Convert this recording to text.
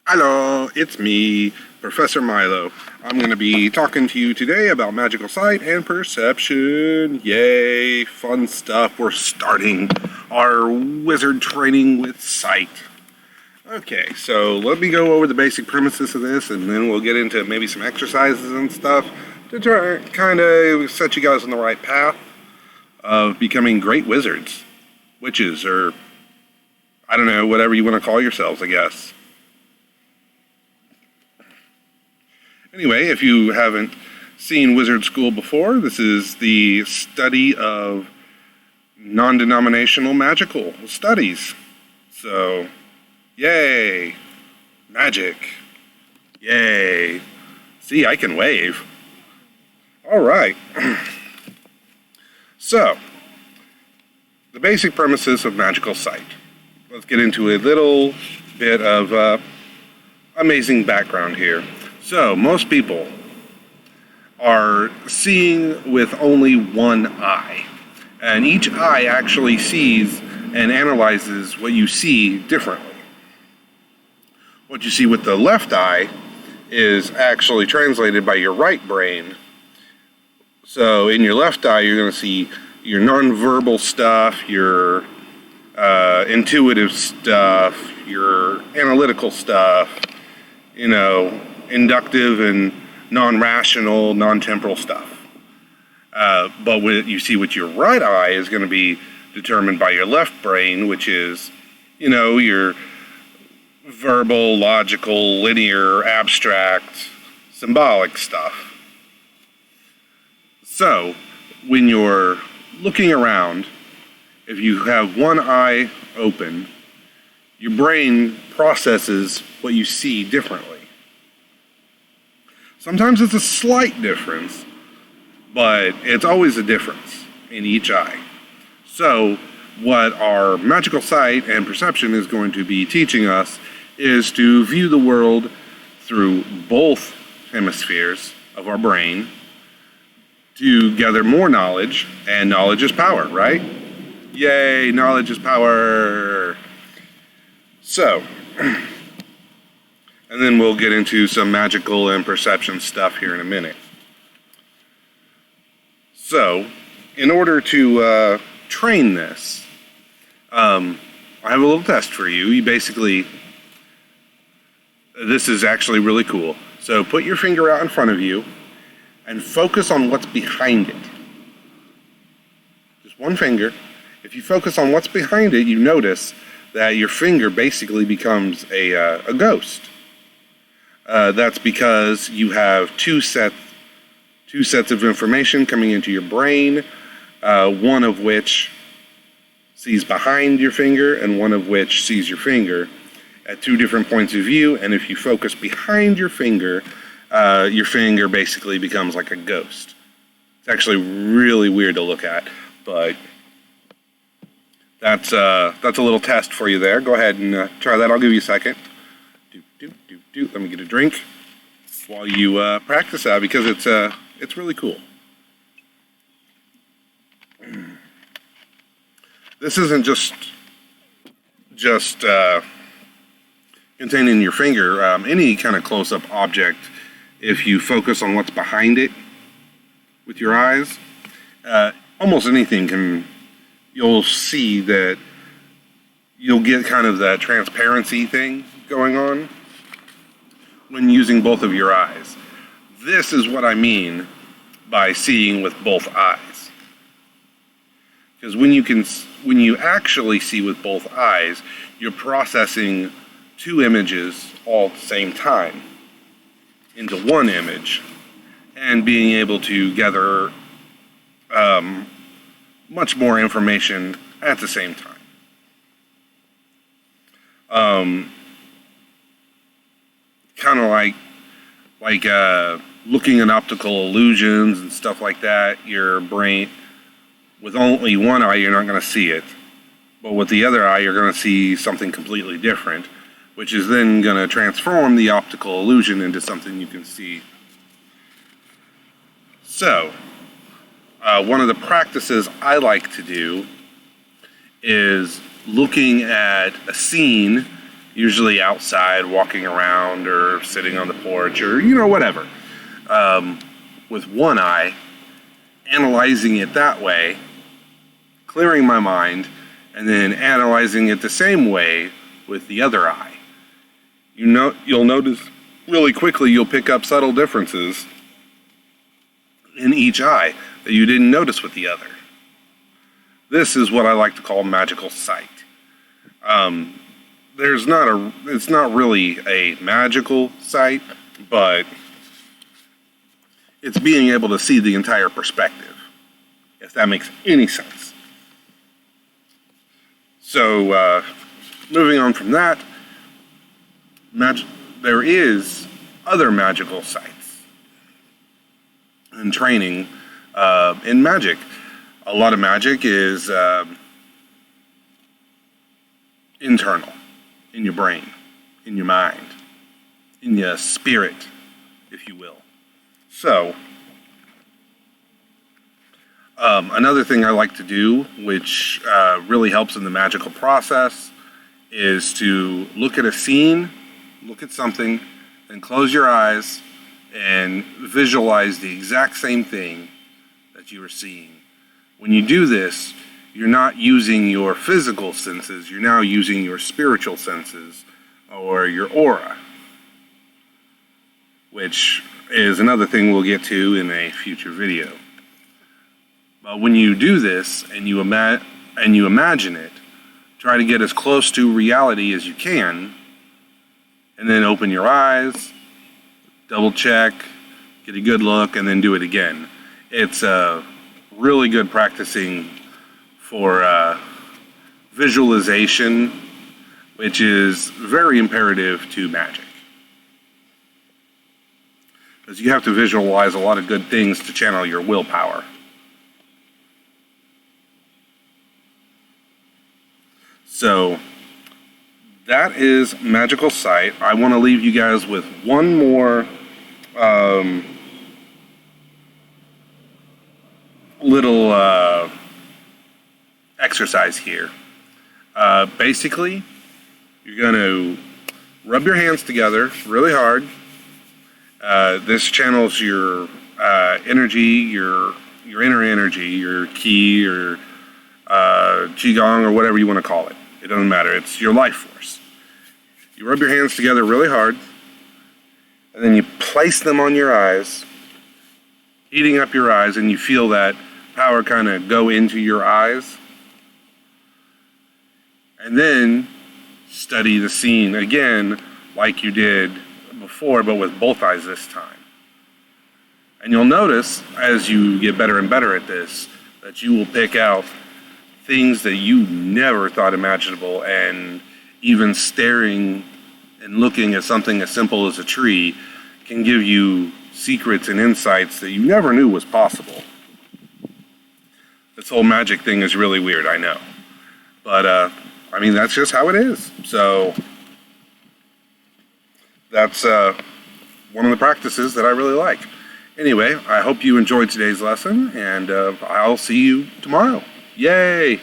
Hello, it's me, Professor Milo. I'm going to be talking to you today about magical sight and perception. Yay, fun stuff. We're starting our wizard training with sight. Okay, so let me go over the basic premises of this, and then we'll get into maybe some exercises and stuff to try kind of set you guys on the right path of becoming great wizards, witches, or I don't know, whatever you want to call yourselves, I guess. Anyway, if you haven't seen Wizard School before, this is the study of non-denominational magical studies. So, yay! Magic! Yay! See, I can wave. Alright. So, the basic premises of magical sight. Let's get into a little bit of amazing background here. So, most people are seeing with only one eye. And each eye actually sees and analyzes what you see differently. What you see with the left eye is actually translated by your right brain. So, in your left eye, you're going to see your nonverbal stuff, your intuitive stuff, your analytical stuff, inductive and non-rational, non-temporal stuff. But what you see with your right eye is going to be determined by your left brain, which is, your verbal, logical, linear, abstract, symbolic stuff. So, when you're looking around, if you have one eye open, your brain processes what you see differently. Sometimes it's a slight difference, but it's always a difference in each eye. So, what our magical sight and perception is going to be teaching us is to view the world through both hemispheres of our brain to gather more knowledge, and knowledge is power, right? Yay, knowledge is power! So, and then we'll get into some magical and perception stuff here in a minute. So, in order to train this, I have a little test for you. You basically, this is actually really cool. So put your finger out in front of you and focus on what's behind it. Just one finger. If you focus on what's behind it, you notice that your finger basically becomes a ghost. That's because you have two sets of information coming into your brain, one of which sees behind your finger and one of which sees your finger at two different points of view. And if you focus behind your finger basically becomes like a ghost. It's actually really weird to look at, but that's a little test for you there. Go ahead and try that. I'll give you a second. Let me get a drink while you practice that, because it's really cool. This isn't just contained in your finger. Any kind of close-up object, if you focus on what's behind it with your eyes, almost anything you'll see that you'll get kind of that transparency thing going on when using both of your eyes. This is what I mean by seeing with both eyes. Because when you actually see with both eyes, you're processing two images all at the same time into one image and being able to gather much more information at the same time. Kind of like looking at optical illusions and stuff like that. Your brain, with only one eye, you're not going to see it. But with the other eye, you're going to see something completely different, which is then going to transform the optical illusion into something you can see. So, one of the practices I like to do is looking at a scene usually outside, walking around or sitting on the porch or, whatever. With one eye, analyzing it that way, clearing my mind, and then analyzing it the same way with the other eye. You'll notice really quickly, you'll pick up subtle differences in each eye that you didn't notice with the other. This is what I like to call magical sight. It's not really a magical sight, but it's being able to see the entire perspective, if that makes any sense. So, moving on from that, there is other magical sights and training in magic. A lot of magic is internal, in your brain, in your mind, in your spirit, if you will. So, another thing I like to do, which really helps in the magical process, is to look at a scene, look at something, and close your eyes and visualize the exact same thing that you are seeing. When you do this, you're not using your physical senses, you're now using your spiritual senses, or your aura, which is another thing we'll get to in a future video. But when you do this and you imagine it, try to get as close to reality as you can, and then open your eyes, double check, get a good look, and then do it again. It's really good practicing for visualization, which is very imperative to magic. Because you have to visualize a lot of good things to channel your willpower. So, that is Magickal Sight. I want to leave you guys with one more little exercise here. Basically, you're going to rub your hands together really hard. This channels your energy, your inner energy, your ki, your qigong, or whatever you want to call it. It doesn't matter. It's your life force. You rub your hands together really hard, and then you place them on your eyes, heating up your eyes, and you feel that power kind of go into your eyes. And then study the scene again like you did before, but with both eyes this time. And you'll notice, as you get better and better at this, that you will pick out things that you never thought imaginable, and even staring and looking at something as simple as a tree can give you secrets and insights that you never knew was possible. This whole magic thing is really weird, I know. But, that's just how it is. So, that's one of the practices that I really like. Anyway, I hope you enjoyed today's lesson, and I'll see you tomorrow. Yay!